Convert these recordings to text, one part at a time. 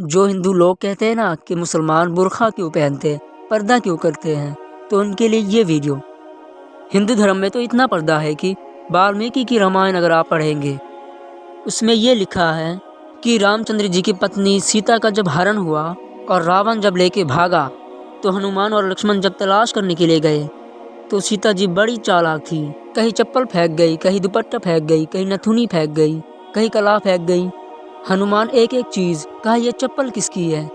جو ہندو لوگ کہتے ہیں نا کہ مسلمان برقع کیوں پہنتے ہیں، پردہ کیوں کرتے ہیں، تو ان کے لیے یہ ویڈیو۔ ہندو دھرم میں تو اتنا پردہ ہے کہ والمیکی کی رامائن اگر آپ پڑھیں گے، اس میں یہ لکھا ہے کہ رام چندر جی کی پتنی سیتا کا جب ہرن ہوا اور راون جب لے کے بھاگا، تو ہنومان اور لکشمن جب تلاش کرنے کے لیے گئے تو سیتا جی بڑی چالاک تھی، کہیں چپل پھینک گئی، کہیں دوپٹہ پھینک گئی، کہیں نتھنی پھینک گئی، کہیں کلا پھینک گئی۔ ہنومان ایک ایک چیز، کہا یہ چپل کس کی ہے؟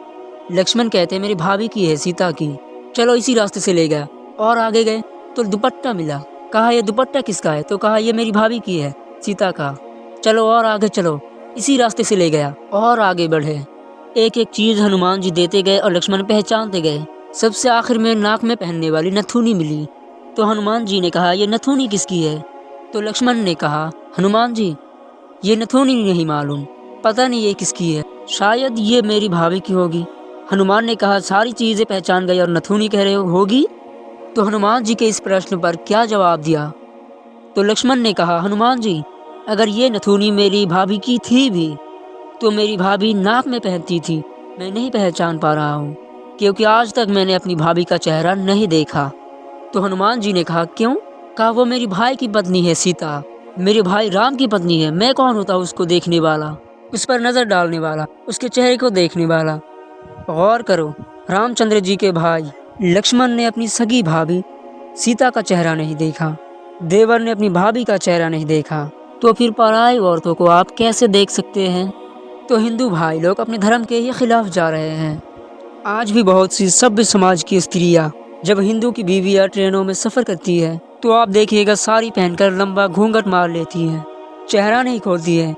لکشمن کہتے میری بھابھی کی ہے، سیتا کی، چلو اسی راستے سے لے گیا۔ اور آگے گئے تو دوپٹہ ملا، کہا یہ دوپٹہ کس کا ہے؟ تو کہا یہ میری بھابھی کی ہے، سیتا کا، چلو اور آگے چلو، اسی راستے سے لے گیا۔ اور آگے بڑھے، ایک ایک چیز ہنومان جی دیتے گئے اور لکشمن پہچانتے گئے۔ سب سے آخر میں ناک میں پہننے والی نتھونی ملی، تو ہنومان جی نے کہا یہ نتھونی کس کی ہے؟ تو لکشمن نے کہا ہنومان جی یہ نتھونی نہیں معلوم، پتہ نہیں یہ کس کی ہے، شاید یہ میری بھابھی کی ہوگی۔ ہنومان نے کہا ساری چیزیں پہچان گئی اور نتھونی کہہ رہے ہو ہوگی؟ تو ہنومان جی کے اس پرشن پر کیا جواب دیا؟ تو لکشمن نے کہا ہنومان جی اگر یہ نتھونی میری بھابھی کی تھی بھی تو میری بھابھی ناک میں پہنتی تھی، میں نہیں پہچان پا رہا ہوں کیونکہ آج تک میں نے اپنی بھابھی کا چہرہ نہیں دیکھا۔ تو ہنومان جی نے کہا کیوں؟ کہا وہ میری بھائی کی پتنی ہے سیتا، میرے بھائی رام کی پتنی ہے، میں کون ہوتا اس کو دیکھنے والا، اس پر نظر ڈالنے والا، اس کے چہرے کو دیکھنے والا۔ غور کرو، رام چندر جی کے بھائی لکشمن نے اپنی سگی بھابھی سیتا کا چہرہ نہیں دیکھا، دیور نے اپنی بھابھی کا چہرہ نہیں دیکھا، تو پھر پرائی عورتوں کو آپ کیسے دیکھ سکتے ہیں؟ تو ہندو بھائی لوگ اپنے دھرم کے ہی خلاف جا رہے ہیں۔ آج بھی بہت سی سبھی سماج کی استریاں جب ہندو کی بیویاں ٹرینوں میں سفر کرتی ہے تو آپ دیکھیے گا ساری پہن کر لمبا گھونگھٹ مار لیتی ہیں، چہرہ نہیں کھولتی ہے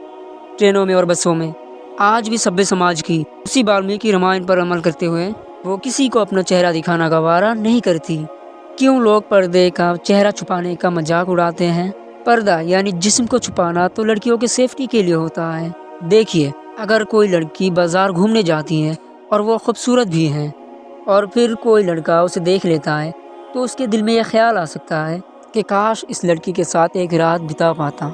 ٹرینوں میں اور بسوں میں۔ آج بھی سبھی سماج کی اسی والمیکی رامائن پر عمل کرتے ہوئے وہ کسی کو اپنا چہرہ دکھانا گوارا نہیں کرتی۔ کیوں لوگ پردے کا، چہرہ چھپانے کا مذاق اڑاتے ہیں؟ پردہ یعنی جسم کو چھپانا تو لڑکیوں کے سیفٹی کے لیے ہوتا ہے۔ دیکھیے اگر کوئی لڑکی بازار گھومنے جاتی ہے اور وہ خوبصورت بھی ہے اور پھر کوئی لڑکا اسے دیکھ لیتا ہے تو اس کے دل میں یہ خیال آ سکتا ہے کہ کاش اس لڑکی کے ساتھ ایک رات بتا پاتا،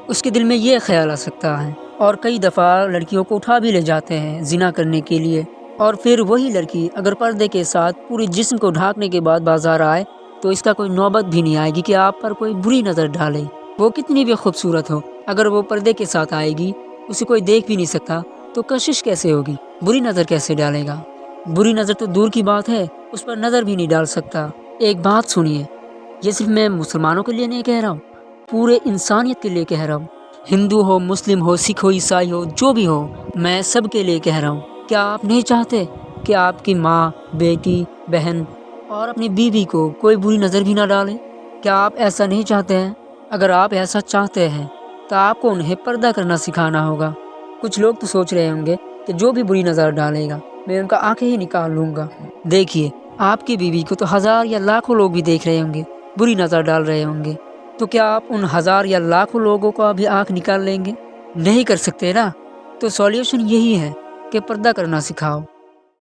اس کے دل میں یہ خیال آ سکتا ہے۔ اور کئی دفعہ لڑکیوں کو اٹھا بھی لے جاتے ہیں زنا کرنے کے لیے، اور پھر وہی لڑکی اگر پردے کے ساتھ پوری جسم کو ڈھانکنے کے بعد بازار آئے تو اس کا کوئی نوبت بھی نہیں آئے گی کہ آپ پر کوئی بری نظر ڈالے، وہ کتنی بھی خوبصورت ہو، اگر وہ پردے کے ساتھ آئے گی اسے کوئی دیکھ بھی نہیں سکتا تو کشش کیسے ہوگی، بری نظر کیسے ڈالے گا؟ بری نظر تو دور کی بات ہے، اس پر نظر بھی نہیں ڈال سکتا۔ ایک بات سنیے، یہ صرف میں مسلمانوں کے لیے نہیں کہہ رہا ہوں، پورے انسانیت کے لیے کہہ رہا ہوں، ہندو ہو، مسلم ہو، سکھ ہو، عیسائی ہو، جو بھی ہو، میں سب کے لیے کہہ رہا ہوں۔ کیا آپ نہیں چاہتے کہ آپ کی ماں، بیٹی، بہن اور اپنی بیوی کو کوئی بری نظر بھی نہ ڈالے؟ کیا آپ ایسا نہیں چاہتے ہیں؟ اگر آپ ایسا چاہتے ہیں تو آپ کو انہیں پردہ کرنا سکھانا ہوگا۔ کچھ لوگ تو سوچ رہے ہوں گے کہ جو بھی بری نظر ڈالے گا میں ان کا آنکھیں ہی نکال لوں گا۔ دیکھیے آپ کی بیوی کو تو ہزار یا لاکھوں لوگ بھی دیکھ رہے ہوں گے، بری نظر ڈال رہے ہوں گے، تو کیا آپ ان ہزار یا لاکھوں لوگوں کو بھی آنکھ نکال لیں گے؟ نہیں کر سکتے نا؟ تو سولیوشن یہی ہے کہ پردہ کرنا سکھاؤ۔